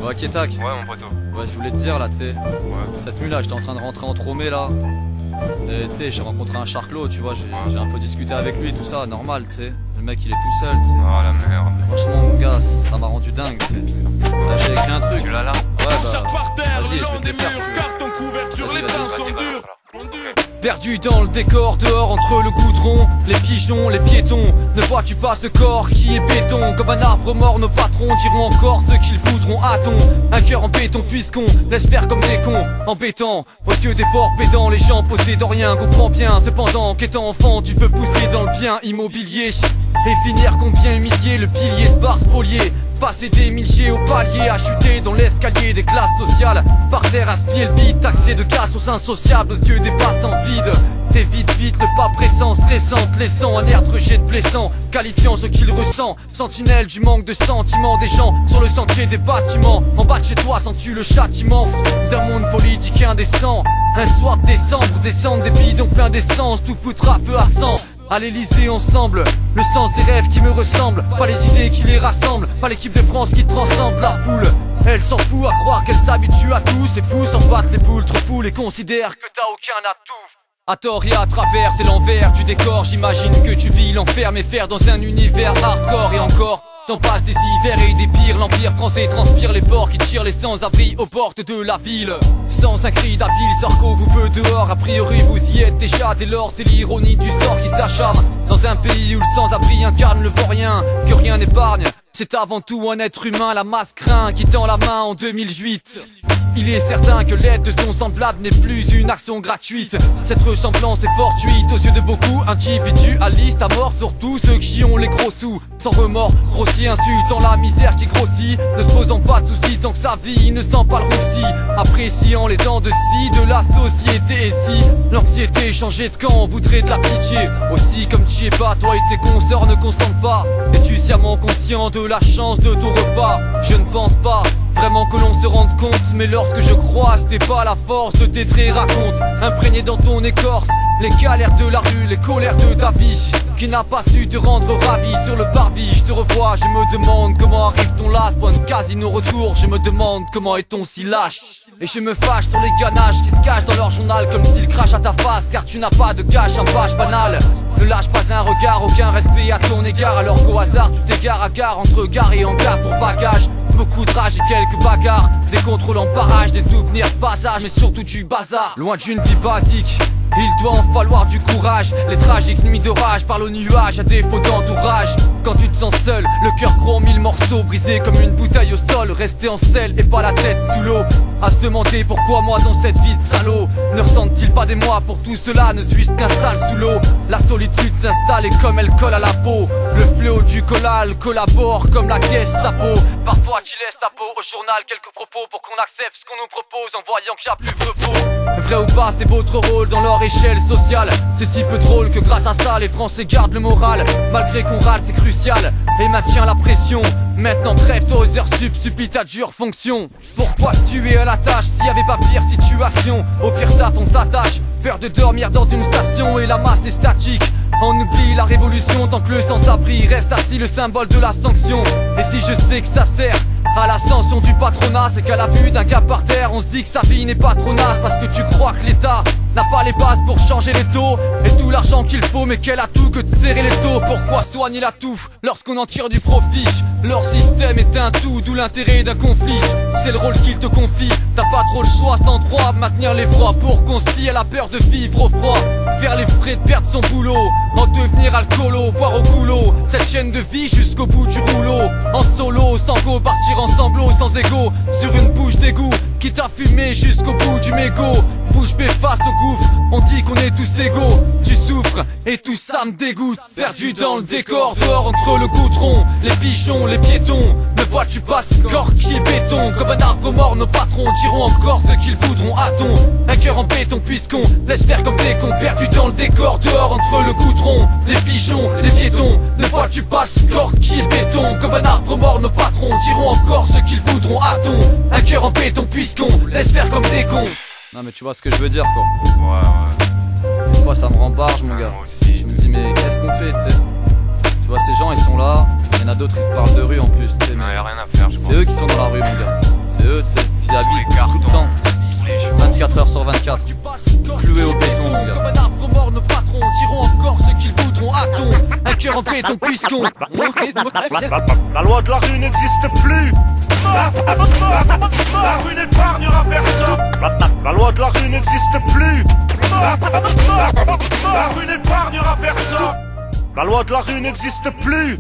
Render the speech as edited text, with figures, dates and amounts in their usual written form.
Ouais, Kétak. Ouais, mon poteau. Ouais, je voulais te dire là, tu sais. Ouais. Cette nuit là, j'étais en train de rentrer en Tromé là. Et tu sais, j'ai rencontré un charclos, tu vois. J'ai un peu discuté avec lui, tout ça, normal, tu sais. Le mec il est tout seul, tu sais. Oh la merde. Franchement, mon gars, ça m'a rendu dingue, tu sais. Là, j'ai écrit un truc. Tu l'as là? Ouais, bah. par terre, Vas-y, le je long vais te des le faire, murs, si tu veux. carton couverture, Vas-y, les vas-y, temps vas-y, sont vas-y, durs. Perdu dans le décor, dehors entre le goudron, les pigeons, les piétons. Ne vois-tu pas ce corps qui est béton? Comme un arbre mort, nos patrons diront encore ce qu'ils voudront. A-t-on un cœur en béton puisqu'on laisse faire comme des cons? Embêtant, aux yeux des porcs pédants, les gens possédant rien, comprends bien. Cependant qu'étant enfant, tu peux pousser dans le bien immobilier et finir combien humilié, le pilier de barre spolié. Passer des milliers au palier, à chuter dans l'escalier des classes sociales. Par terre, aspirer le beat, taxé de casse aux insociables, aux yeux des passants vides. T'évites vite le pas pressant, stressant, te laissant un air de rejet de blessant, qualifiant ce qu'il ressent. Sentinelle du manque de sentiments des gens sur le sentier des bâtiments. En bas de chez toi, sens-tu le châtiment d'un monde politique indécent? Un soir de décembre, descendre des bidons plein d'essence, tout foutre à feu à sang. À l'Elysée ensemble, le sens des rêves qui me ressemblent, pas les idées qui les rassemblent, pas l'équipe de France qui transcende la foule. Elle s'en fout à croire qu'elle s'habitue à tout, c'est fou, s'en battre les boules, trop fou, et considère que t'as aucun atout. À tort et à travers, c'est l'envers du décor, j'imagine que tu vis l'enfer, mais faire dans un univers hardcore et encore. T'en passes des hivers et des pires, l'empire français transpire les porcs qui tirent les sans-abri aux portes de la ville. Sans un cri d'habile, Sarko vous veut dehors, a priori vous y êtes déjà, dès lors c'est l'ironie du sort qui s'acharne. Dans un pays où le sans-abri incarne le vaurien, que rien n'épargne, c'est avant tout un être humain, la masse craint, qui tend la main en 2008. Il est certain que l'aide de son semblable n'est plus une action gratuite. Cette ressemblance est fortuite aux yeux de beaucoup, individualiste à mort, surtout ceux qui ont les gros sous. Sans remords, grossier insultant la misère qui grossit, ne se posant pas de soucis tant que sa vie ne sent pas le roussi. Appréciant les dents de scie de la société, et si l'anxiété changeait de camp, on voudrait de la pitié. Aussi comme tu es pas, toi et tes consoeurs ne consentent pas. Es-tu sciemment conscient de la chance de ton repas? Je ne pense pas vraiment que l'on se rende compte, mais lorsque je croise t'es pas la force de tes traits, raconte imprégné dans ton écorce les galères de la rue, les colères de ta vie qui n'a pas su te rendre ravi. Sur le parvis je te revois, je me demande comment arrive ton lâche. Point de quasi-no retour, je me demande comment est-on si lâche. Et je me fâche sur les ganaches qui se cachent dans leur journal comme s'ils crachent à ta face, car tu n'as pas de cash, un page banal. Ne lâche pas un regard, aucun respect à ton égard, alors qu'au hasard tu t'égares à gare, entre gare et hangar pour bagage. Beaucoup de rage et quelques bagarres, des contrôles en barrage, des souvenirs de passage, mais surtout du bazar. Loin d'une vie basique, il doit en falloir du courage. Les tragiques nuits d'orage parlent aux nuages à défaut d'entourage. Quand tu te sens seul, le cœur gros en mille morceaux, brisé comme une bouteille au sol, resté en selle et pas la tête sous l'eau. À se demander pourquoi moi dans cette vie de salaud. Ne ressentent-ils pas des mois pour tout cela, ne suis-je qu'un sale sous l'eau? La solitude s'installe et comme elle colle à la peau, le fléau du collal collabore comme la Gestapo. Parfois tu laisses ta peau au journal, quelques propos pour qu'on accepte ce qu'on nous propose en voyant qu'il n'y a plus de repos. Vrai ou pas, c'est votre rôle dans leur échelle sociale. C'est si peu drôle que grâce à ça les Français gardent le moral. Malgré qu'on râle c'est crucial et maintient la pression. Maintenant crève-toi aux heures supplie ta dure fonction. Pourquoi tu es à la tâche s'il n'y avait pas pire situation? Au pire taf on s'attache, peur de dormir dans une station et la masse est statique. On oublie la révolution tant que le sans-abri reste assis, le symbole de la sanction. Et si je sais que ça sert à l'ascension du patronat, c'est qu'à la vue d'un gars par terre on se dit que sa vie n'est pas trop naze, parce que tu crois que l'État n'a pas les bases pour changer les taux et tout l'argent qu'il faut, mais quel atout que de serrer les taux. Pourquoi soigner la touffe lorsqu'on en tire du profit? Leur système est un tout, d'où l'intérêt d'un conflit. C'est le rôle qu'il te confie, t'as pas trop le choix sans droit, maintenir les froids pour qu'on se fie à la peur de vivre au froid. Faire les frais de perdre son boulot, en devenir alcoolo, boire au goulot. Cette chaîne de vie jusqu'au bout du rouleau, en solo, sans go, partir ensemble sans égo, sur une bouche d'égout qui t'a fumé jusqu'au bout du mégot. Bouche bée face au gouffre, on dit qu'on est tous égaux. Tu souffres et tout ça me dégoûte. Perdu dans le décor, dehors entre le goudron, les pigeons, les piétons. Ne vois-tu pas ce corps qui est béton? Comme un arbre mort, nos patrons diront encore ce qu'ils voudront. A-t-on un cœur en béton puisqu'on laisse faire comme des cons? Perdu dans le décor, dehors entre le goudron, les pigeons, les piétons. Ne vois-tu pas ce corps qui est béton? Comme un arbre mort, nos patrons diront encore ce qu'ils voudront. A-t-on un cœur en béton puisqu'on laisse faire comme des cons? Non mais tu vois ce que je veux dire quoi. Ouais. Des fois ça me rend barge mon gars. Moi aussi. Je me dis mais qu'est-ce qu'on fait, tu sais? Tu vois ces gens ils sont là, il y en a d'autres qui te parlent de rue en plus, tu sais, Non, mais y'a rien à faire, je c'est crois. eux qui sont dans la rue mon gars. C'est eux, tu sais, ils y habitent tout le temps. 24 heures sur 24, cloué au béton, mon gars. Comme un arbre mort, nos patrons diront encore ce qu'ils voudront. A-t-on un cœur en béton puisqu'on... La loi de la rue n'existe plus. La rue n'épargnera personne. La loi de la rue n'existe plus. La rue n'épargnera personne. La loi de la rue n'existe plus.